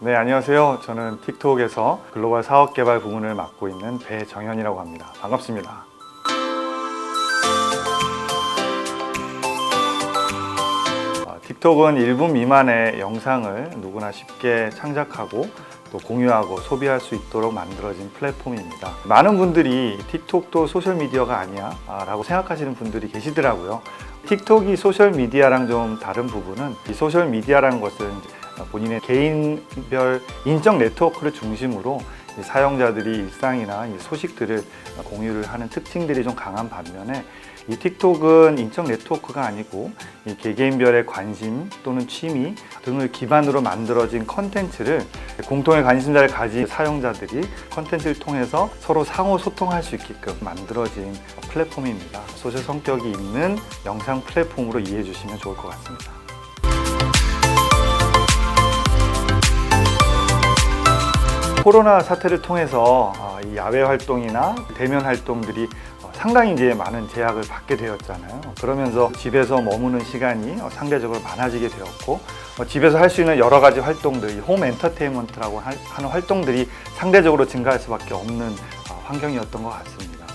네, 안녕하세요. 저는 틱톡에서 글로벌 사업 개발 부문을 맡고 있는 배정현이라고 합니다. 반갑습니다. 틱톡은 1분 미만의 영상을 누구나 쉽게 창작하고 또 공유하고 소비할 수 있도록 만들어진 플랫폼입니다. 많은 분들이 틱톡도 소셜미디어가 아니야 라고 생각하시는 분들이 계시더라고요. 틱톡이 소셜미디어랑 좀 다른 부분은 이 소셜미디어라는 것은 본인의 개인별 인적 네트워크를 중심으로 사용자들이 일상이나 소식들을 공유를 하는 특징들이 좀 강한 반면에 이 틱톡은 인적 네트워크가 아니고 이 개개인별의 관심 또는 취미 등을 기반으로 만들어진 컨텐츠를 공통의 관심사를 가진 사용자들이 컨텐츠를 통해서 서로 상호 소통할 수 있게끔 만들어진 플랫폼입니다. 소셜 성격이 있는 영상 플랫폼으로 이해해 주시면 좋을 것 같습니다. 코로나 사태를 통해서 이 야외 활동이나 대면 활동들이 상당히 이제 많은 제약을 받게 되었잖아요. 그러면서 집에서 머무는 시간이 상대적으로 많아지게 되었고 집에서 할 수 있는 여러 가지 활동들, 홈 엔터테인먼트라고 하는 활동들이 상대적으로 증가할 수밖에 없는 환경이었던 것 같습니다.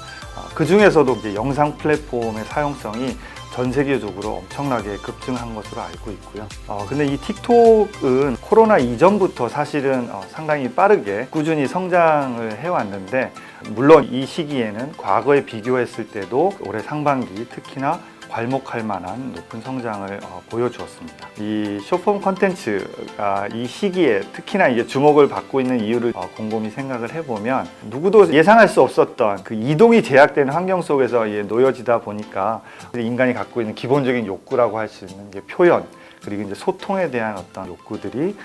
그 중에서도 이제 영상 플랫폼의 사용성이 전 세계적으로 엄청나게 급증한 것으로 알고 있고요. 근데 이 틱톡은 코로나 이전부터 사실은 상당히 빠르게 꾸준히 성장을 해왔는데, 물론 이 시기에는 과거에 비교했을 때도 올해 상반기 특히나 괄목할 만한 높은 성장을 보여주었습니다. 이 숏폼 콘텐츠가 이 시기에 특히나 이제 주목을 받고 있는 이유를 곰곰이 생각을 해보면, 누구도 예상할 수 없었던 그 이동이 제약되는 환경 속에서 놓여지다 보니까 인간이 갖고 있는 기본적인 욕구라고 할 수 있는 표현, 그리고 이제 소통에 대한 어떤 욕구들이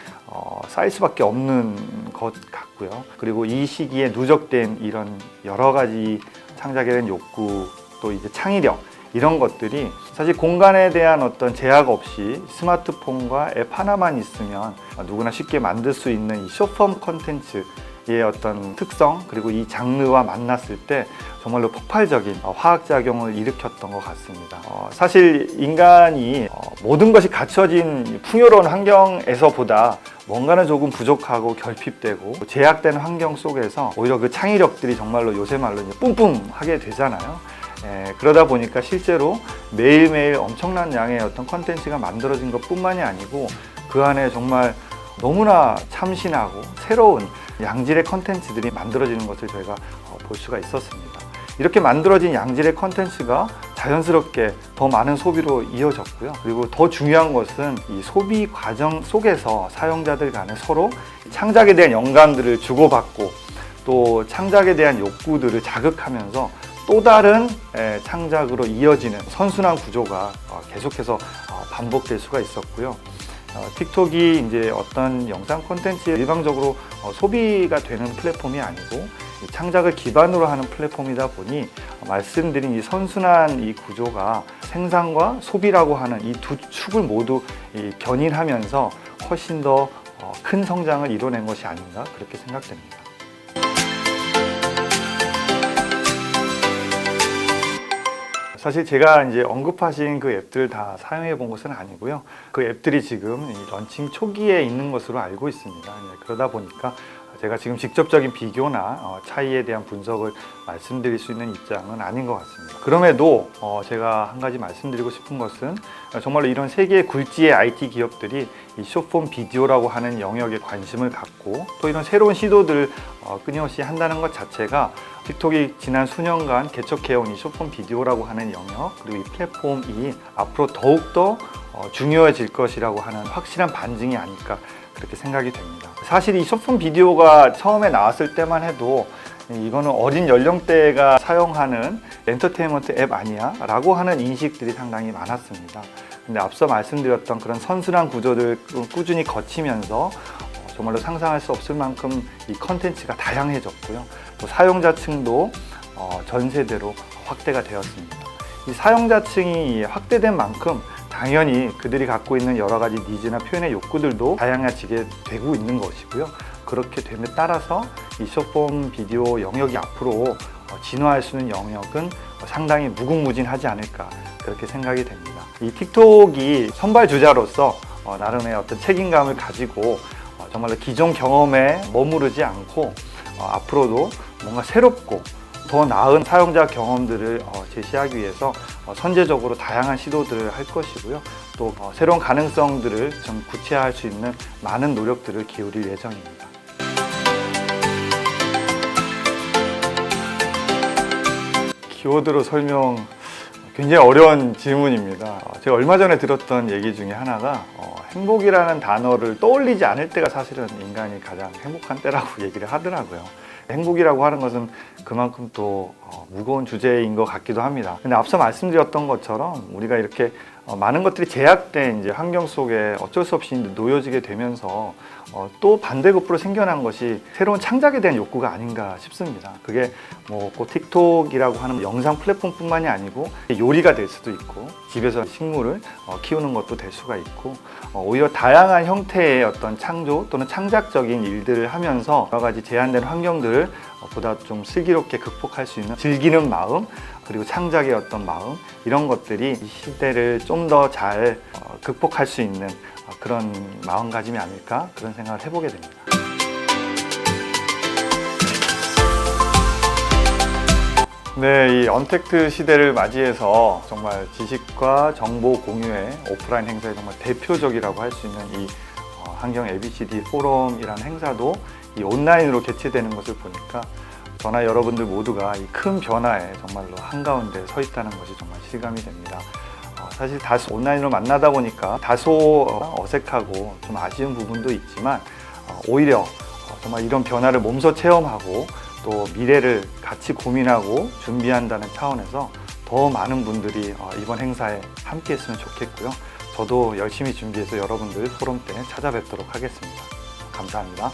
쌓일 수밖에 없는 것 같고요. 그리고 이 시기에 누적된 이런 여러 가지 창작에 대한 욕구, 또 이제 창의력, 이런 것들이 사실 공간에 대한 어떤 제약 없이 스마트폰과 앱 하나만 있으면 누구나 쉽게 만들 수 있는 이 숏폼 콘텐츠의 어떤 특성, 그리고 이 장르와 만났을 때 정말로 폭발적인 화학작용을 일으켰던 것 같습니다. 사실 인간이 모든 것이 갖춰진 풍요로운 환경에서보다 뭔가는 조금 부족하고 결핍되고 제약된 환경 속에서 오히려 그 창의력들이 정말로 요새 말로 이제 뿜뿜하게 되잖아요. 그러다 보니까 실제로 매일매일 엄청난 양의 어떤 컨텐츠가 만들어진 것 뿐만이 아니고 그 안에 정말 너무나 참신하고 새로운 양질의 컨텐츠들이 만들어지는 것을 저희가 볼 수가 있었습니다. 이렇게 만들어진 양질의 컨텐츠가 자연스럽게 더 많은 소비로 이어졌고요. 그리고 더 중요한 것은 이 소비 과정 속에서 사용자들 간에 서로 창작에 대한 영감들을 주고받고 또 창작에 대한 욕구들을 자극하면서 또 다른 창작으로 이어지는 선순환 구조가 계속해서 반복될 수가 있었고요. 틱톡이 이제 어떤 영상 콘텐츠에 일방적으로 소비가 되는 플랫폼이 아니고 창작을 기반으로 하는 플랫폼이다 보니 말씀드린 이 선순환 이 구조가 생산과 소비라고 하는 이 두 축을 모두 견인하면서 훨씬 더 큰 성장을 이뤄낸 것이 아닌가 그렇게 생각됩니다. 사실 제가 이제 언급하신 그 앱들 다 사용해 본 것은 아니고요. 그 앱들이 지금 런칭 초기에 있는 것으로 알고 있습니다. 그러다 보니까 제가 지금 직접적인 비교나 차이에 대한 분석을 말씀드릴 수 있는 입장은 아닌 것 같습니다. 그럼에도 제가 한 가지 말씀드리고 싶은 것은 정말로 이런 세계 굴지의 IT 기업들이 이 숏폼 비디오라고 하는 영역에 관심을 갖고 또 이런 새로운 시도들을 끊임없이 한다는 것 자체가 틱톡이 지난 수년간 개척해온 이 숏폼 비디오라고 하는 영역, 그리고 이 플랫폼이 앞으로 더욱더 중요해질 것이라고 하는 확실한 반증이 아닐까 그렇게 생각이 됩니다. 사실 이 숏폼 비디오가 처음에 나왔을 때만 해도 이거는 어린 연령대가 사용하는 엔터테인먼트 앱 아니야? 라고 하는 인식들이 상당히 많았습니다. 근데 앞서 말씀드렸던 그런 선순환 구조를 꾸준히 거치면서 정말로 상상할 수 없을 만큼 이 컨텐츠가 다양해졌고요. 또 사용자층도 전 세대로 확대가 되었습니다. 이 사용자층이 확대된 만큼 당연히 그들이 갖고 있는 여러 가지 니즈나 표현의 욕구들도 다양해지게 되고 있는 것이고요. 그렇게 됨에 따라서 이 숏폼 비디오 영역이 앞으로 진화할 수 있는 영역은 상당히 무궁무진하지 않을까 그렇게 생각이 됩니다. 이 틱톡이 선발 주자로서 나름의 어떤 책임감을 가지고 정말로 기존 경험에 머무르지 않고 앞으로도 뭔가 새롭고 더 나은 사용자 경험들을 제시하기 위해서 선제적으로 다양한 시도들을 할 것이고요. 또 새로운 가능성들을 좀 구체화할 수 있는 많은 노력들을 기울일 예정입니다. 키워드로 설명 굉장히 어려운 질문입니다. 제가 얼마 전에 들었던 얘기 중에 하나가 행복이라는 단어를 떠올리지 않을 때가 사실은 인간이 가장 행복한 때라고 얘기를 하더라고요. 행복이라고 하는 것은 그만큼 또 무거운 주제인 것 같기도 합니다. 근데 앞서 말씀드렸던 것처럼 우리가 이렇게 많은 것들이 제약된 이제 환경 속에 어쩔 수 없이 놓여지게 되면서 또 반대급부로 생겨난 것이 새로운 창작에 대한 욕구가 아닌가 싶습니다. 그게 뭐 꼭 틱톡이라고 하는 영상 플랫폼뿐만이 아니고 요리가 될 수도 있고 집에서 식물을 키우는 것도 될 수가 있고 오히려 다양한 형태의 어떤 창조 또는 창작적인 일들을 하면서 여러 가지 제한된 환경들을 보다 좀 슬기롭게 극복할 수 있는 즐기는 마음 그리고 창작의 어떤 마음 이런 것들이 이 시대를 좀 더 잘 극복할 수 있는 그런 마음가짐이 아닐까 그런 생각을 해보게 됩니다. 네, 이 언택트 시대를 맞이해서 정말 지식과 정보 공유의 오프라인 행사의 정말 대표적이라고 할 수 있는 이 환경 ABCD 포럼이라는 행사도 이 온라인으로 개최되는 것을 보니까 저나 여러분들 모두가 이 큰 변화에 정말로 한가운데 서 있다는 것이 정말 실감이 됩니다. 사실 다소 온라인으로 만나다 보니까 다소 어색하고 좀 아쉬운 부분도 있지만 오히려 정말 이런 변화를 몸소 체험하고 또 미래를 같이 고민하고 준비한다는 차원에서 더 많은 분들이 이번 행사에 함께 했으면 좋겠고요. 저도 열심히 준비해서 여러분들 포럼 때 찾아뵙도록 하겠습니다. 감사합니다.